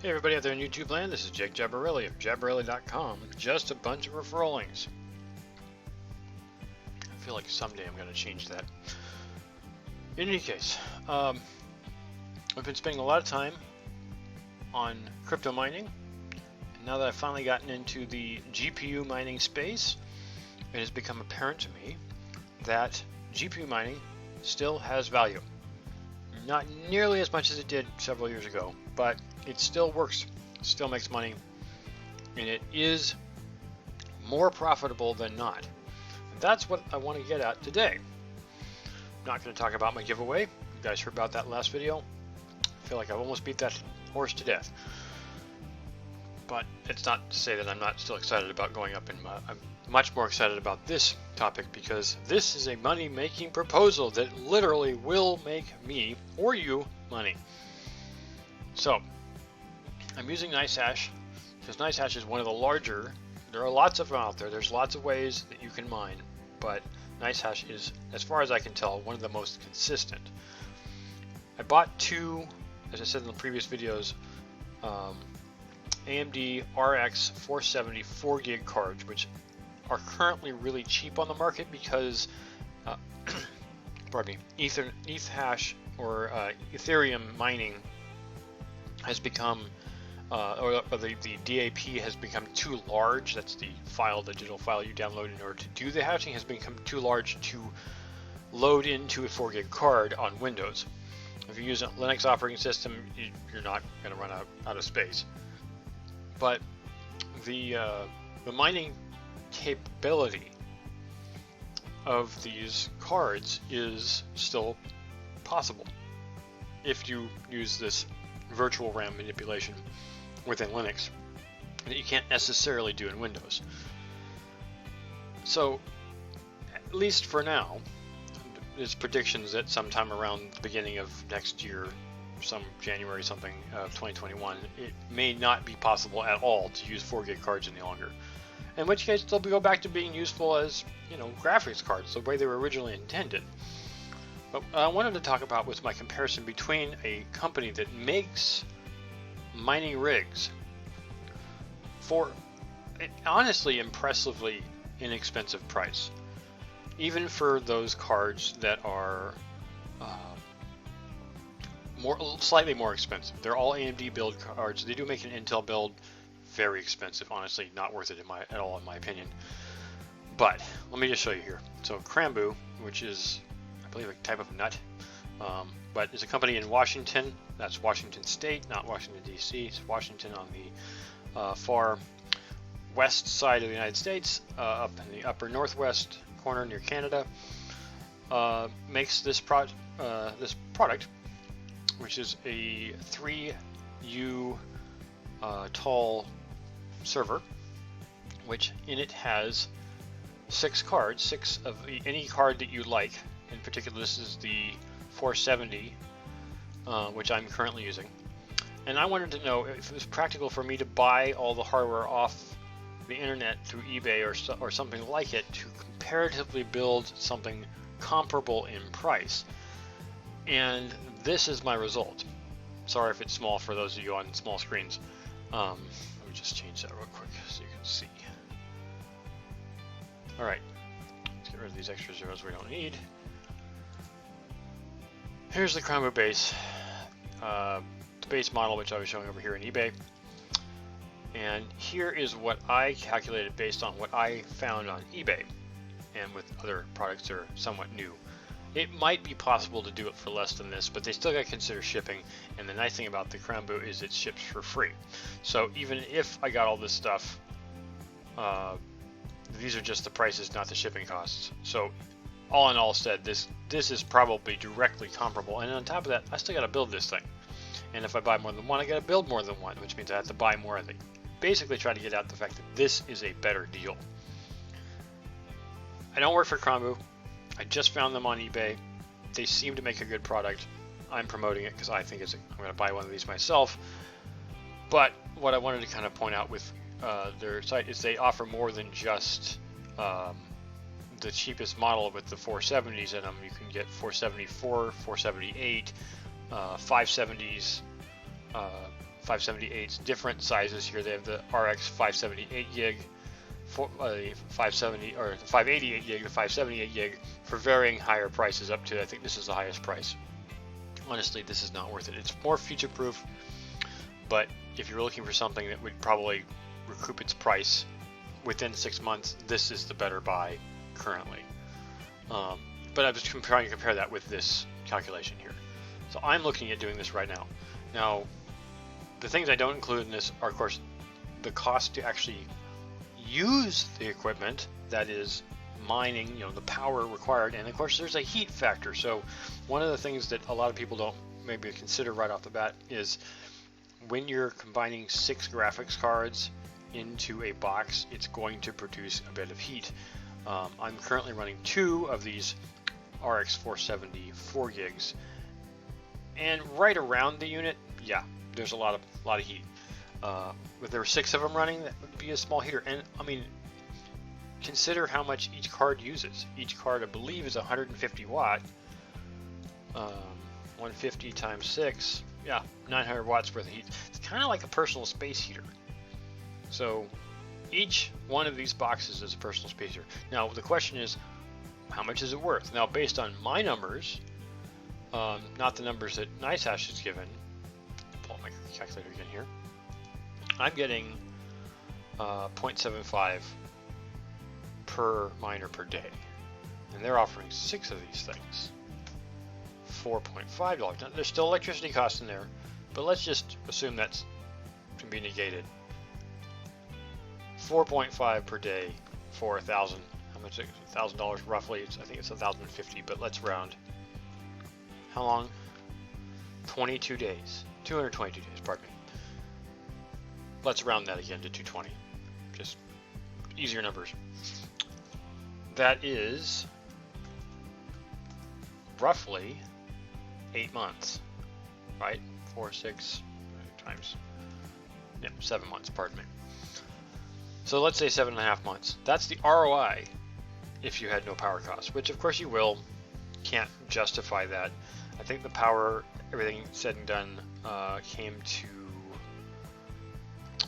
Hey everybody out there in YouTube land, this is Jake Jabarelli of Jabarelli.com. Just a bunch of referral links. I feel like someday I'm going to change that. In any case, I've been spending a lot of time on crypto mining. And now that I've finally gotten into the GPU mining space, it has become apparent to me that GPU mining still has value. Not nearly as much as it did several years ago, but it still works, still makes money, and it is more profitable than not. And that's what I want to get at today. I'm not going to talk about my giveaway. You guys heard about that last video. I feel like I almost beat that horse to death. But it's not to say that I'm not still excited about going up in I'm much more excited about this topic because this is a money-making proposal that literally will make me or you money. So I'm using NiceHash because NiceHash is one of the larger. There are lots of them out there. There's lots of ways that you can mine, but NiceHash is, as far as I can tell, one of the most consistent. I bought two, as I said in the previous videos, AMD RX 470 4GB cards, which are currently really cheap on the market because, pardon me, ETH or Ethereum mining has become, or the DAP has become too large. That's the file, the digital file you download in order to do the hashing, has become too large to load into a 4GB card on Windows. If you use a Linux operating system, you're not going to run out of space. But the mining capability of these cards is still possible if you use this virtual RAM manipulation within Linux that you can't necessarily do in Windows. So, at least for now, there's predictions that sometime around the beginning of next year, some January something of 2021, it may not be possible at all to use 4GB cards any longer. In which case they'll go back to being useful as, graphics cards, the way they were originally intended. But what I wanted to talk about was my comparison between a company that makes mining rigs for an honestly impressively inexpensive price, even for those cards that are slightly more expensive. They're all AMD build cards. They do make an Intel build very expensive, honestly not worth it at all in my opinion. But let me just show you here. So Crambu, which is I believe a type of nut, but it's a company in Washington. That's Washington State, not Washington DC. It's Washington on the far west side of the United States, up in the upper northwest corner near Canada. Makes this product, which is a 3U tall server, which in it has 6 cards, 6 of any card that you like. In particular, this is the 470, which I'm currently using. And I wanted to know if it was practical for me to buy all the hardware off the internet through eBay or something like it to comparatively build something comparable in price. And this is my result. Sorry if it's small for those of you on small screens. Let me just change that real quick so you can see. Alright, let's get rid of these extra zeros we don't need. Here's the Crambu base, the base model which I was showing over here in eBay. And here is what I calculated based on what I found on eBay and with other products that are somewhat new. It might be possible to do it for less than this, but they still got to consider shipping. And the nice thing about the Crambu is it ships for free. So even if I got all this stuff, these are just the prices, not the shipping costs. So all in all said, this is probably directly comparable. And on top of that, I still got to build this thing. And if I buy more than one, I got to build more than one, which means I have to buy more. They basically try to get out the fact that this is a better deal. I don't work for Crambu. I just found them on eBay. They seem to make a good product. I'm promoting it because I think I'm going to buy one of these myself. But what I wanted to kind of point out with their site is they offer more than just the cheapest model with the 470s in them. You can get 474, 478, 570s, 578s, different sizes here. They have the RX 578 gig, 570 or 588 gig, the 578 gig for varying higher prices up to, I think this is the highest price. Honestly, this is not worth it. It's more future-proof, but if you're looking for something that would probably recoup its price within 6 months, this is the better buy currently. But I'm just trying to compare that with this calculation here. So I'm looking at doing this right now. Now, the things I don't include in this are, of course, the cost to actually use the equipment, that is mining, the power required, and of course there's a heat factor. So one of the things that a lot of people don't maybe consider right off the bat is when you're combining 6 graphics cards into a box, it's going to produce a bit of heat. I'm currently running 2 of these RX 470 4 gigs, and right around the unit, yeah, there's a lot of heat. If there were 6 of them running, that would be a small heater. And I mean, consider how much each card uses. Each card, I believe, is 150 watt. 150 times 6, yeah, 900 watts worth of heat. It's kind of like a personal space heater. So each one of these boxes is a personal space heater. Now the question is, how much is it worth? Now, based on my numbers, not the numbers that NiceHash has given, pull up my calculator again here, I'm getting 0.75 per miner per day, and they're offering 6 of these things, $4.5. Now, there's still electricity costs in there, but let's just assume that's can be negated. 4.5 per day for 1,000. How much is it? $1,000 roughly. I think it's 1,050, but let's round. How long? 22 days. 222 days, pardon me. Let's round that again to 220. Just easier numbers. That is roughly 8 months, right? 4, 6 times, 7 months, pardon me. So let's say 7.5 months. That's the ROI if you had no power costs, which of course you will. Can't justify that. I think the power, everything said and done, came to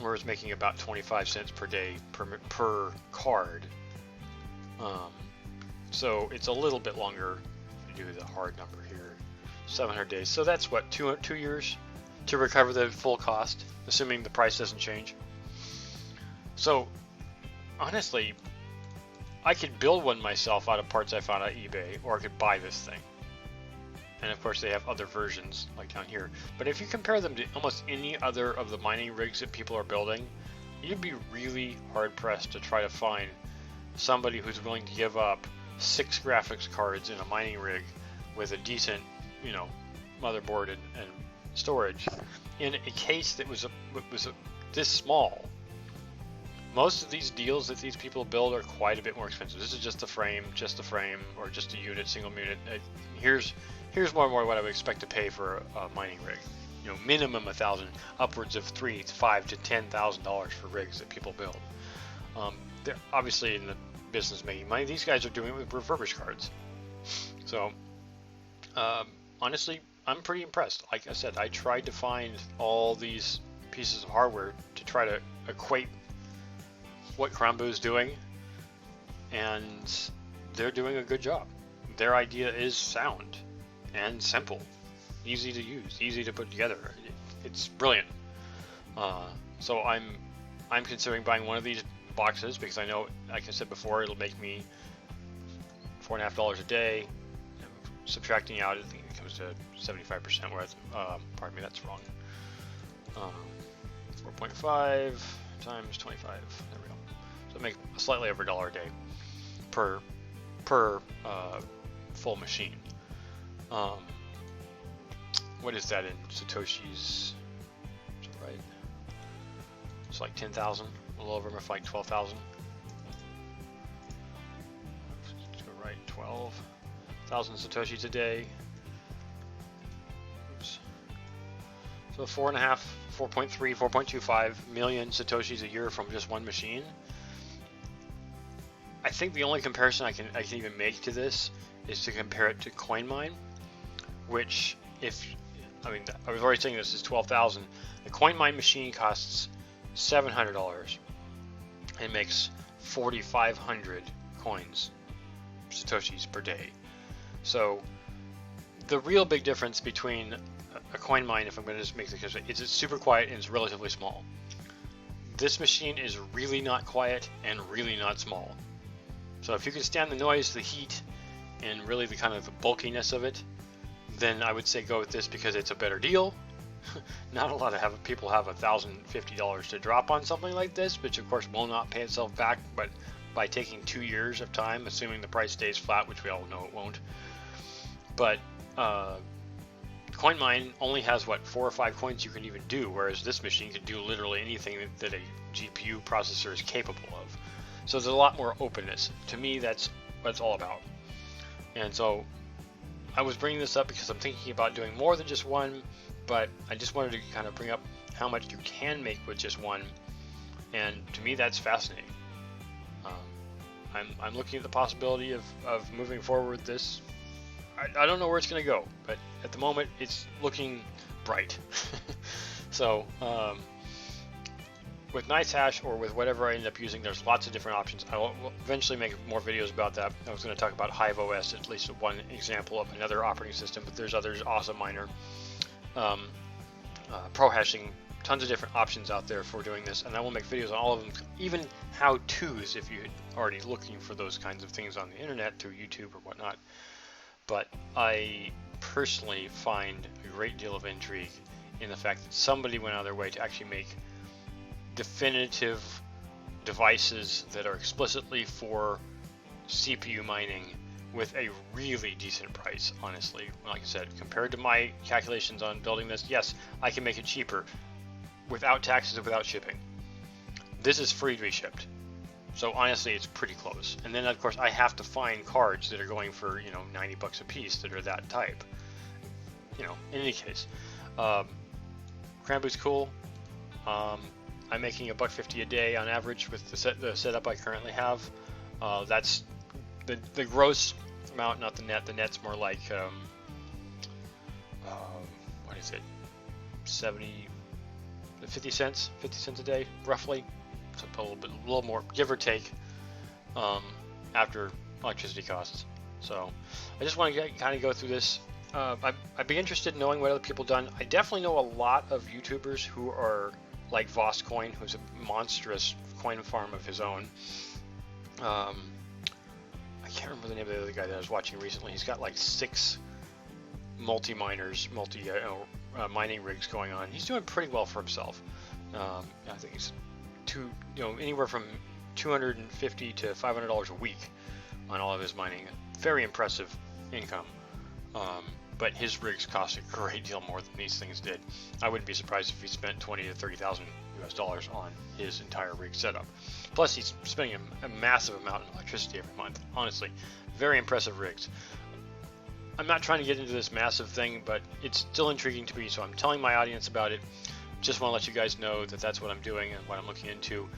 where it's making about 25 cents per day per card. So it's a little bit longer to do the hard number here, 700 days. So that's what, 2 years to recover the full cost, assuming the price doesn't change. So honestly, I could build one myself out of parts I found on eBay, or I could buy this thing. And of course they have other versions like down here. But if you compare them to almost any other of the mining rigs that people are building, you'd be really hard pressed to try to find somebody who's willing to give up 6 graphics cards in a mining rig with a decent, motherboard and storage in a case that was this small. Most of these deals that these people build are quite a bit more expensive. This is just a frame, or just a unit, single unit. Here's more and more what I would expect to pay for a mining rig. Minimum 1,000, upwards of $3,000 to $5,000 to $10,000 for rigs that people build. They're obviously in the business making money. These guys are doing it with refurbished cards. So honestly, I'm pretty impressed. Like I said, I tried to find all these pieces of hardware to try to equate what Krambu is doing, and they're doing a good job. Their idea is sound and simple, easy to use, easy to put together. It's brilliant. So I'm considering buying one of these boxes because I know, like I said before, it'll make me $4.50 a day. Subtracting out, I think it comes to 75%. Whereas, pardon me, that's wrong. 4.5 times 25. There we go. So make slightly over $1 a day per full machine. What is that in Satoshis? Is that right? It's like 10,000, a little over, like 12,000. Let's go right, 12,000 Satoshis a day. Oops. So 4.3, 4.25 million Satoshis a year from just one machine. I think the only comparison I can even make to this is to compare it to CoinMine, which, if I mean, I was already saying this is $12,000. The CoinMine machine costs $700 and makes 4,500 coins, Satoshis per day. So the real big difference between a CoinMine, if I'm going to just make the case, is it's super quiet and it's relatively small. This machine is really not quiet and really not small. So if you can stand the noise, the heat, and really the kind of the bulkiness of it, then I would say go with this because it's a better deal. Not a lot of people have $1,050 to drop on something like this, which of course will not pay itself back, but by taking 2 years of time, assuming the price stays flat, which we all know it won't. But CoinMine only has, what, 4 or 5 coins you can even do, whereas this machine can do literally anything that a GPU processor is capable of. So there's a lot more openness. To me, that's what it's all about. And so I was bringing this up because I'm thinking about doing more than just one, but I just wanted to kind of bring up how much you can make with just one, and to me that's fascinating. I'm looking at the possibility of moving forward with this. I don't know where it's going to go, but at the moment it's looking bright. So with NiceHash or with whatever I end up using, there's lots of different options. I will eventually make more videos about that. I was going to talk about Hive OS, at least one example of another operating system, but there's others, Awesome Miner, pro hashing, tons of different options out there for doing this, and I will make videos on all of them, even how-tos if you're already looking for those kinds of things on the internet through YouTube or whatnot. But I personally find a great deal of intrigue in the fact that somebody went out of their way to actually make definitive devices that are explicitly for CPU mining with a really decent price, honestly. Like I said, compared to my calculations on building this, yes, I can make it cheaper without taxes and without shipping. This is free to be shipped. So honestly, it's pretty close. And then of course I have to find cards that are going for, you know, 90 bucks a piece that are that type. You know, in any case, Cranboot's cool. I'm making $1.50 a day on average with the setup I currently have. That's the gross amount, not the net. The net's more like what is it? 50 cents a day, roughly. So a little more, give or take, after electricity costs. So I just want to kind of go through this. I'd be interested in knowing what other people have done. I definitely know a lot of YouTubers who are like VosCoin, who's a monstrous coin farm of his own. I can't remember the name of the other guy that I was watching recently. He's got like 6 multi-miners, mining rigs going on. He's doing pretty well for himself. I think he's anywhere from $250 to $500 a week on all of his mining. Very impressive income. But his rigs cost a great deal more than these things did. I wouldn't be surprised if he spent $20,000 to $30,000 US on his entire rig setup. Plus, he's spending a massive amount in electricity every month. Honestly, very impressive rigs. I'm not trying to get into this massive thing, but it's still intriguing to me, so I'm telling my audience about it. Just want to let you guys know that that's what I'm doing and what I'm looking into.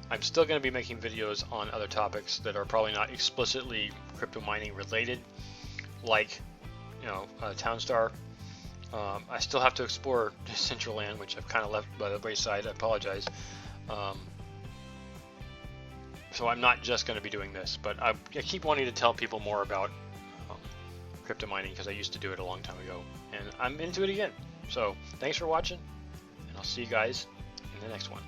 I'm still going to be making videos on other topics that are probably not explicitly crypto mining related, like Townstar. I still have to explore Decentraland, which I've kind of left by the wayside. I apologize. So I'm not just going to be doing this, but I keep wanting to tell people more about crypto mining because I used to do it a long time ago, and I'm into it again. So thanks for watching, and I'll see you guys in the next one.